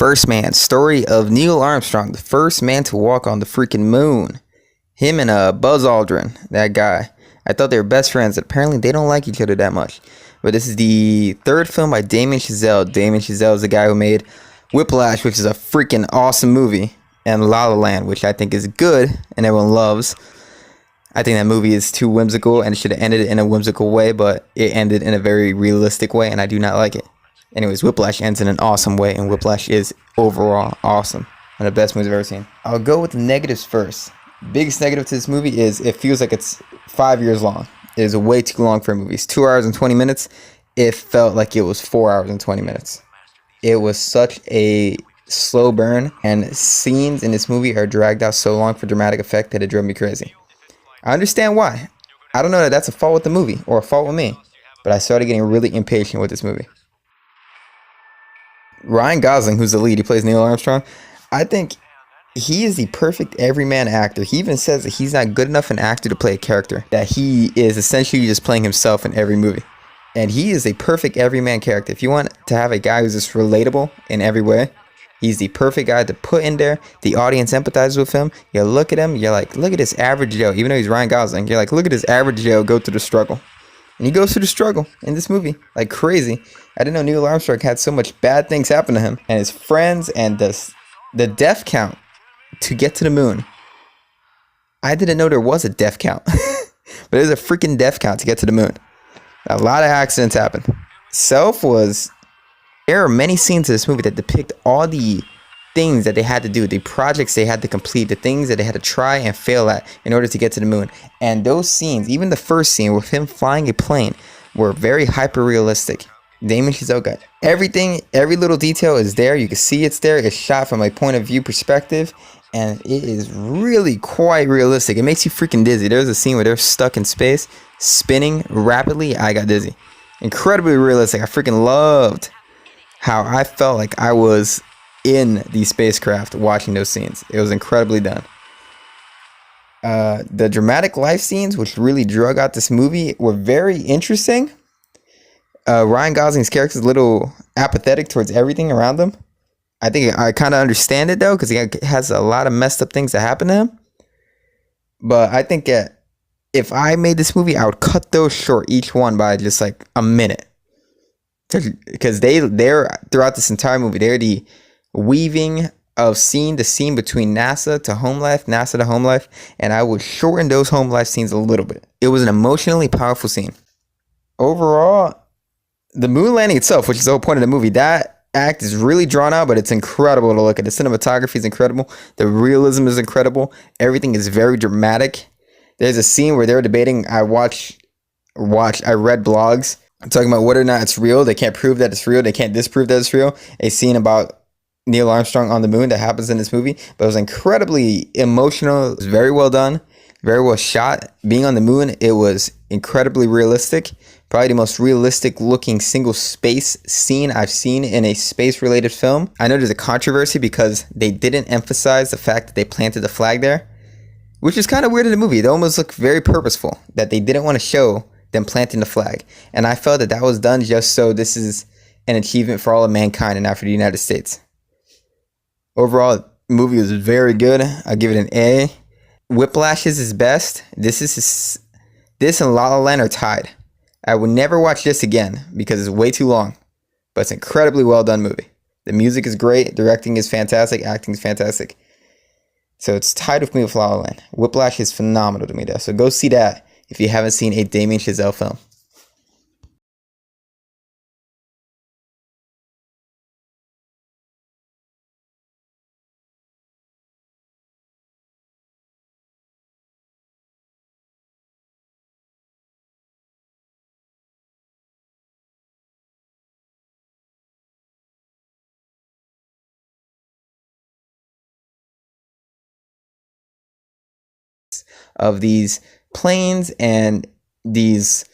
First Man, story of Neil Armstrong, the first man to walk on the freaking moon. Him and Buzz Aldrin, that guy. I thought they were best friends, but apparently they don't like each other that much. But this is the third film by Damien Chazelle. Damien Chazelle is the guy who made Whiplash, which is a freaking awesome movie, and La La Land, which I think is good and everyone loves. I think that movie is too whimsical and it should have ended in a whimsical way, but it ended in a very realistic way, and I do not like it. Anyways, Whiplash ends in an awesome way, and Whiplash is overall awesome. One of the best movies I've ever seen. I'll go with the negatives first. Biggest negative to this movie is it feels like it's 5 years long. It is way too long for a movie. It's 2 hours and 20 minutes. It felt like it was 4 hours and 20 minutes. It was such a slow burn, and scenes in this movie are dragged out so long for dramatic effect that it drove me crazy. I understand why. I don't know that that's a fault with the movie or a fault with me, but I started getting really impatient with this movie. Ryan Gosling, who's the lead, he plays Neil Armstrong. I think he is the perfect everyman actor. He even says that he's not good enough an actor to play a character, that he is essentially just playing himself in every movie. And he is a perfect everyman character. If you want to have a guy who's just relatable in every way, he's the perfect guy to put in there. The audience empathizes with him. You look at him, you're like, look at this average Joe. Even though he's Ryan Gosling, you're like, look at this average Joe go through the struggle. And he goes through the struggle in this movie like crazy. I didn't know Neil Armstrong had so much bad things happen to him and his friends, and the death count to get to the moon. I didn't know there was a death count. But there's a freaking death count to get to the moon. A lot of accidents happen. There are many scenes in this movie that depict all the things that they had to do, the projects they had to complete, the things that they had to try and fail at in order to get to the moon. And those scenes, even the first scene with him flying a plane, were very hyper realistic. Damien Chazelle got everything, every little detail is there. You can see it's there. It's shot from a point of view perspective, and it is really quite realistic. It makes you freaking dizzy. There's a scene where they're stuck in space, spinning rapidly. I got dizzy. Incredibly realistic. I freaking loved how I felt like I was in the spacecraft watching those scenes. It was incredibly done. The dramatic life scenes, which really drug out this movie, were very interesting. Ryan Gosling's character is a little apathetic towards everything around him. I think I kind of understand it though, because he has a lot of messed up things that happen to him. But I think that if I made this movie, I would cut those short, each one by just like a minute, because they're throughout this entire movie, they're the weaving of scene to scene between NASA to home life, NASA to home life, and I would shorten those home life scenes a little bit. It was an emotionally powerful scene. Overall, the moon landing itself, which is the whole point of the movie, that act is really drawn out, but it's incredible to look at. The cinematography is incredible. The realism is incredible. Everything is very dramatic. There's a scene where they're debating. I read blogs talking about whether or not it's real. They can't prove that it's real. They can't disprove that it's real. A scene about Neil Armstrong on the moon that happens in this movie, but it was incredibly emotional. It was very well done, very well shot. Being on the moon, it was incredibly realistic. Probably the most realistic looking single space scene I've seen in a space related film. I know there's a controversy because they didn't emphasize the fact that they planted the flag there, which is kind of weird in the movie. It almost looked very purposeful that they didn't want to show them planting the flag. And I felt that that was done just so this is an achievement for all of mankind and not for the United States. Overall, the movie was very good. I'll give it an A. Whiplash is his best. This and La La Land are tied. I would never watch this again because it's way too long, but it's an incredibly well done movie. The music is great, directing is fantastic, acting is fantastic. So it's tied with me with La La Land. Whiplash is phenomenal to me though, so go see that if you haven't seen a Damien Chazelle film. Of these planes and these